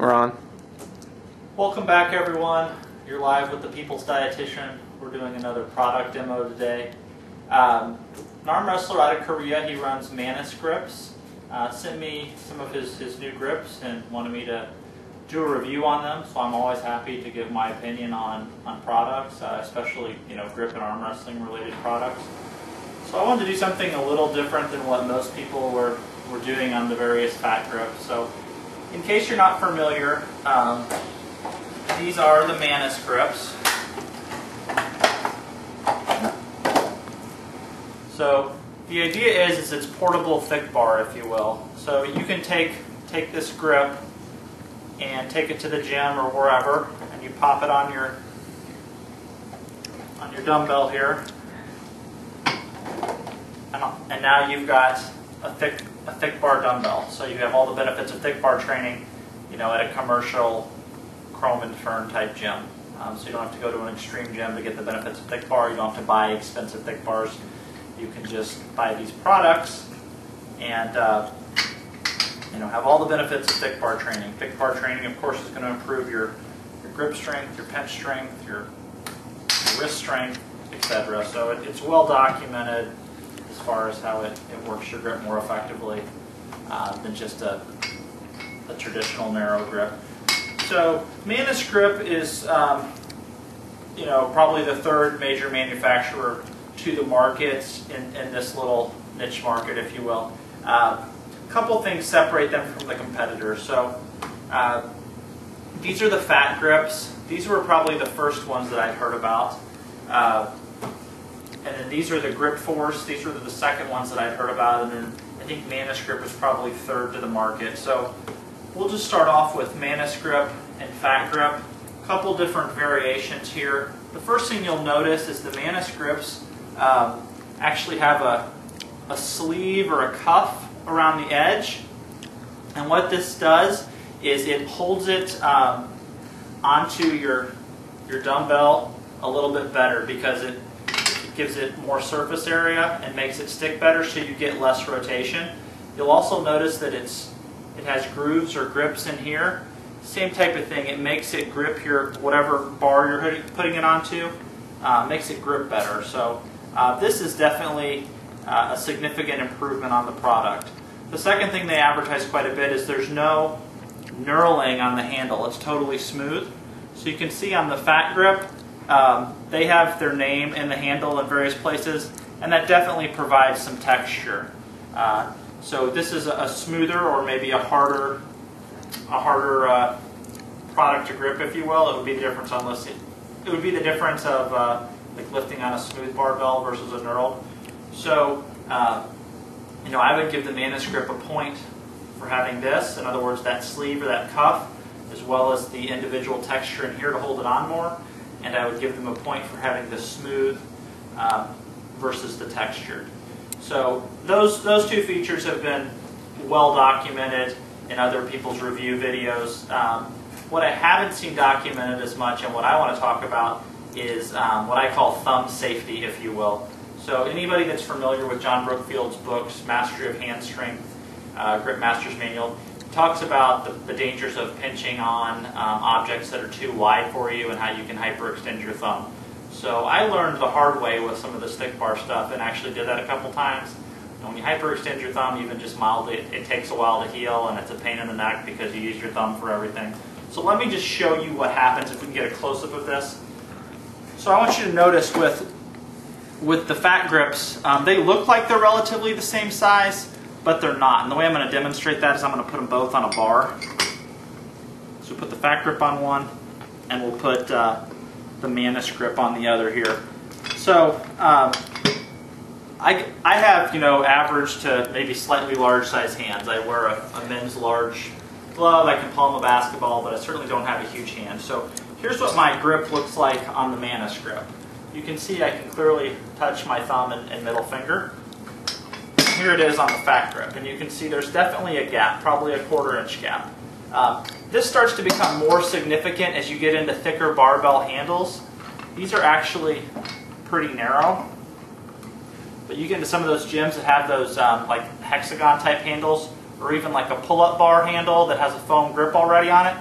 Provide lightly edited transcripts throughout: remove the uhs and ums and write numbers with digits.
We're on. Welcome back, everyone. You're live with the People's Dietitian. We're doing another product demo today. An arm wrestler out of Korea, he runs Manus Grips. Sent me some of his new grips and wanted me to do a review on them. So I'm always happy to give my opinion on products, especially grip and arm wrestling related products. So I wanted to do something a little different than what most people were doing on the various FatGripz. So in case you're not familiar, these are the Manus Grips. So the idea is it's portable thick bar, if you will. So you can take this grip and take it to the gym or wherever, and you pop it on your dumbbell here, and now you've got a thick bar dumbbell. So you have all the benefits of thick bar training, at a commercial chrome and fern type gym. So you don't have to go to an extreme gym to get the benefits of thick bar. You don't have to buy expensive thick bars. You can just buy these products and have all the benefits of thick bar training. Thick bar training, of course, is going to improve your grip strength, your pinch strength, your wrist strength, etc. So it's well documented as far as how it works your grip more effectively than just a traditional narrow grip. So Manus Grip is probably the third major manufacturer to the markets in this little niche market, if you will. A couple things separate them from the competitors. So these are the FatGripz. These were probably the first ones that I'd heard about. And then these are the Grip4orce. These were the second ones that I'd heard about. And then I think Manus Grip was probably third to the market. So we'll just start off with Manus Grip and FatGripz. A couple different variations here. The first thing you'll notice is the Manus Grips actually have a sleeve or a cuff around the edge. And what this does is it holds it onto your dumbbell a little bit better because it gives it more surface area and makes it stick better, so you get less rotation. You'll also notice that it has grooves or grips in here. Same type of thing. It makes it grip your whatever bar you're putting it onto. Makes it grip better. So this is definitely a significant improvement on the product. The second thing they advertise quite a bit is there's no knurling on the handle. It's totally smooth. So you can see on the FatGrip, they have their name in the handle in various places, and that definitely provides some texture. So this is a smoother or maybe a harder product to grip, if you will. It would be the difference of like lifting on a smooth barbell versus a knurled. So I would give the Manus Grip a point for having this. In other words, that sleeve or that cuff, as well as the individual texture in here to hold it on more. And I would give them a point for having the smooth versus the textured. So those two features have been well documented in other people's review videos. What I haven't seen documented as much, and what I want to talk about, is what I call thumb safety, if you will. So anybody that's familiar with John Brookfield's books, Mastery of Hand Strength, Grip Master's Manual, talks about the dangers of pinching on objects that are too wide for you and how you can hyperextend your thumb. So I learned the hard way with some of the stick bar stuff and actually did that a couple times. When you hyperextend your thumb, even just mildly, it takes a while to heal, and it's a pain in the neck because you use your thumb for everything. So let me just show you what happens if we can get a close-up of this. So I want you to notice with the FatGripz, they look like they're relatively the same size, but they're not. And the way I'm going to demonstrate that is I'm going to put them both on a bar. So we'll put the FatGrip on one, and we'll put the Manus Grip on the other here. So I have average to maybe slightly large size hands. I wear a men's large glove. I can palm a basketball, but I certainly don't have a huge hand. So here's what my grip looks like on the Manus Grip. You can see I can clearly touch my thumb and middle finger. Here it is on the FatGrip, and you can see there's definitely a gap, probably a 1/4 inch gap. This starts to become more significant as you get into thicker barbell handles. These are actually pretty narrow, but you get into some of those gyms that have those like hexagon type handles, or even like a pull-up bar handle that has a foam grip already on it.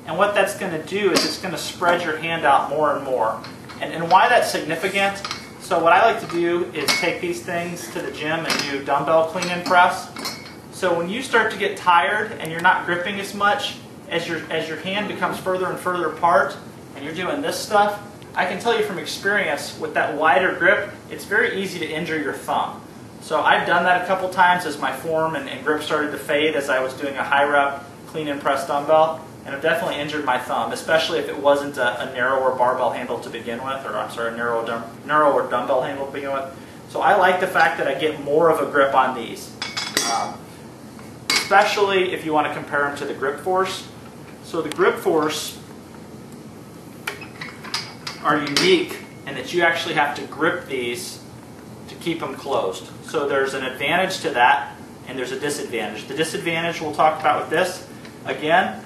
And what that's going to do is it's going to spread your hand out more and more. And why that's significant, so what I like to do is take these things to the gym and do dumbbell clean and press. So when you start to get tired and you're not gripping as much, as your hand becomes further and further apart and you're doing this stuff, I can tell you from experience with that wider grip, it's very easy to injure your thumb. So I've done that a couple times as my form and grip started to fade as I was doing a high rep clean and press dumbbell, and I've definitely injured my thumb, especially if it wasn't a narrower barbell handle to begin with, or I'm sorry, a narrower dumbbell handle to begin with. So I like the fact that I get more of a grip on these, especially if you want to compare them to the Grip4orce. So the Grip4orce are unique in that you actually have to grip these to keep them closed. So there's an advantage to that, and there's a disadvantage. The disadvantage we'll talk about with this, again,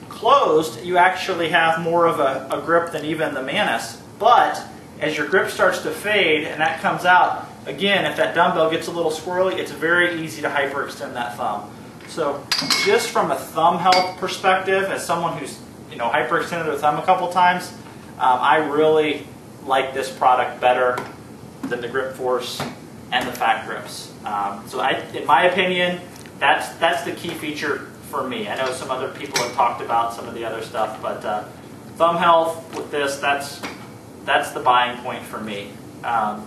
closed, you actually have more of a grip than even the Manus, but as your grip starts to fade and that comes out, again, if that dumbbell gets a little squirrely, it's very easy to hyperextend that thumb. So just from a thumb health perspective, as someone who's hyperextended their thumb a couple times, I really like this product better than the Grip4orce and the FatGripz. So in my opinion, that's the key feature for me. I know some other people have talked about some of the other stuff, but thumb health with this, that's the buying point for me. Talk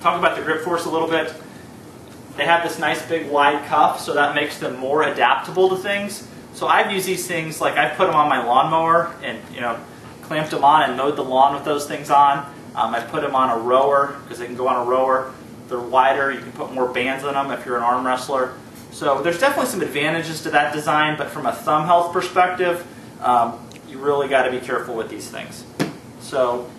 about the Grip4orce a little bit. They have this nice big wide cuff, so that makes them more adaptable to things. So I've used these things, like I've put them on my lawnmower and clamped them on and mowed the lawn with those things on. I've put them on a rower because they can go on a rower. They're wider, you can put more bands on them if you're an arm wrestler. So there's definitely some advantages to that design, but from a thumb health perspective, you really got to be careful with these things. So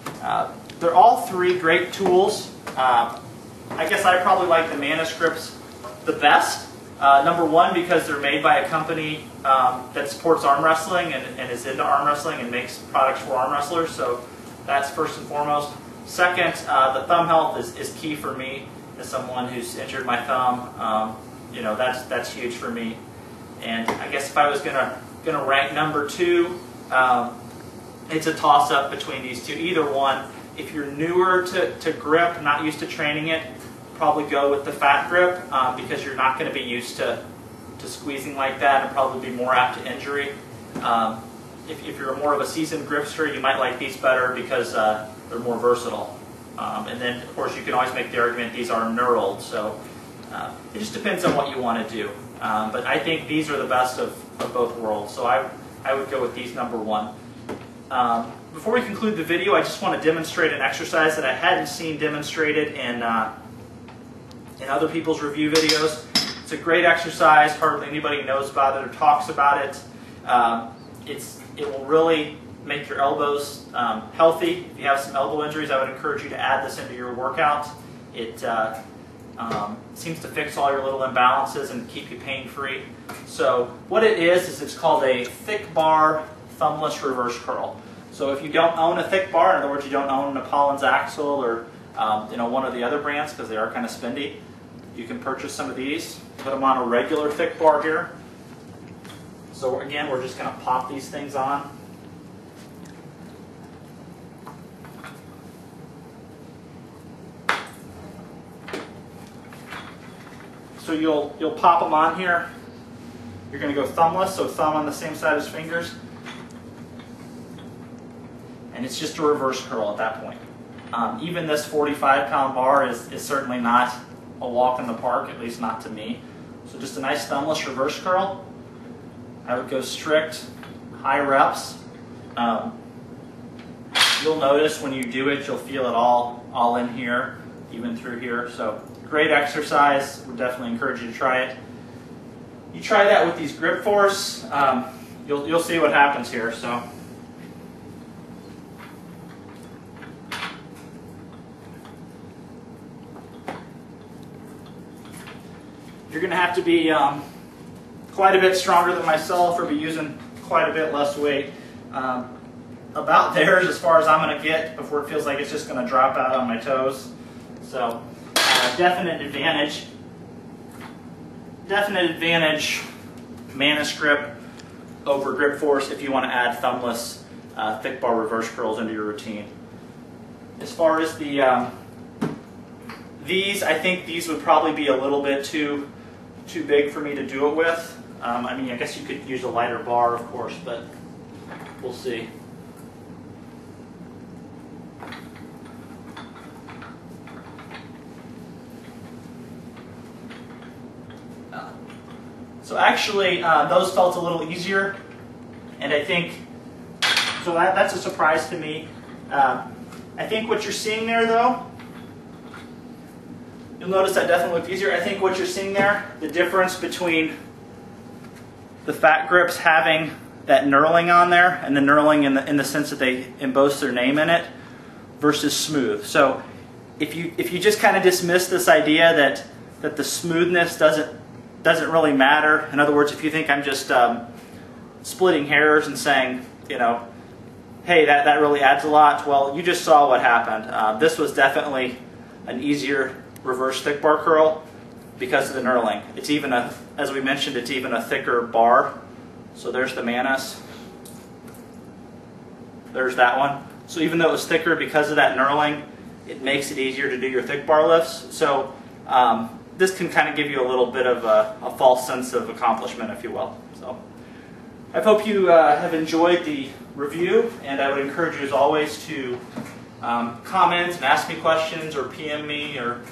they're all three great tools. I guess I probably like the Manus Grips the best. Number one, because they're made by a company that supports arm wrestling and is into arm wrestling and makes products for arm wrestlers. So that's first and foremost. Second, the thumb health is key for me as someone who's injured my thumb. That's huge for me. And I guess if I was gonna rank number two, it's a toss-up between these two. Either one. If you're newer to grip, not used to training it, probably go with the FatGrip because you're not going to be used to squeezing like that and probably be more apt to injury. If you're more of a seasoned gripster, you might like these better because they're more versatile. And then, of course, you can always make the argument these are knurled, so it just depends on what you want to do. But I think these are the best of both worlds, so I would go with these number one. Before we conclude the video, I just want to demonstrate an exercise that I hadn't seen demonstrated in other people's review videos. It's a great exercise. Hardly anybody knows about it or talks about it. It will really make your elbows healthy. If you have some elbow injuries, I would encourage you to add this into your workout. It seems to fix all your little imbalances and keep you pain-free. So what it is it's called a thickbar thumbless reverse curl. So if you don't own a thickbar, in other words, you don't own an Apollon's Axle or one of the other brands because they are kind of spendy, you can purchase some of these, put them on a regular thickbar here. So again, we're just going to pop these things on. So you'll pop them on here. You're going to go thumbless, so thumb on the same side as fingers. And it's just a reverse curl at that point. Even this 45-pound bar is certainly not a walk in the park, at least not to me. So just a nice thumbless reverse curl. I would go strict high reps. You'll notice when you do it, you'll feel it all in here, even through here. So great exercise. Would definitely encourage you to try it. You try that with these Grip4orce, you'll see what happens here. So. You're going to have to be quite a bit stronger than myself or be using quite a bit less weight. About there is as far as I'm going to get before it feels like it's just going to drop out on my toes. So definite advantage Manus Grip. over Grip4orce if you want to add thumbless thick bar reverse curls into your routine. As far as the these, I think these would probably be a little bit too big for me to do it with. I mean, I guess you could use a lighter bar, of course, but we'll see. So actually, those felt a little easier, and I think, so that's a surprise to me. I think what you're seeing there, though, you'll notice that definitely looked easier. I think what you're seeing there, the difference between the FatGripz having that knurling on there, and the knurling in the sense that they emboss their name in it, versus smooth. So if you just kind of dismiss this idea that the smoothness doesn't really matter. In other words, if you think I'm just splitting hairs and saying, you know, hey, that really adds a lot, well, you just saw what happened. This was definitely an easier reverse thick bar curl because of the knurling. It's even as we mentioned, it's even a thicker bar. So there's the Manus. There's that one. So even though it was thicker because of that knurling, it makes it easier to do your thick bar lifts. So this can kind of give you a little bit of a false sense of accomplishment, if you will. So I hope you have enjoyed the review, and I would encourage you, as always, to comment and ask me questions or PM me, or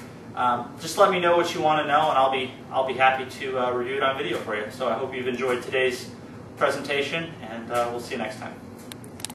just let me know what you want to know, and I'll be happy to review it on video for you. So I hope you've enjoyed today's presentation, and we'll see you next time.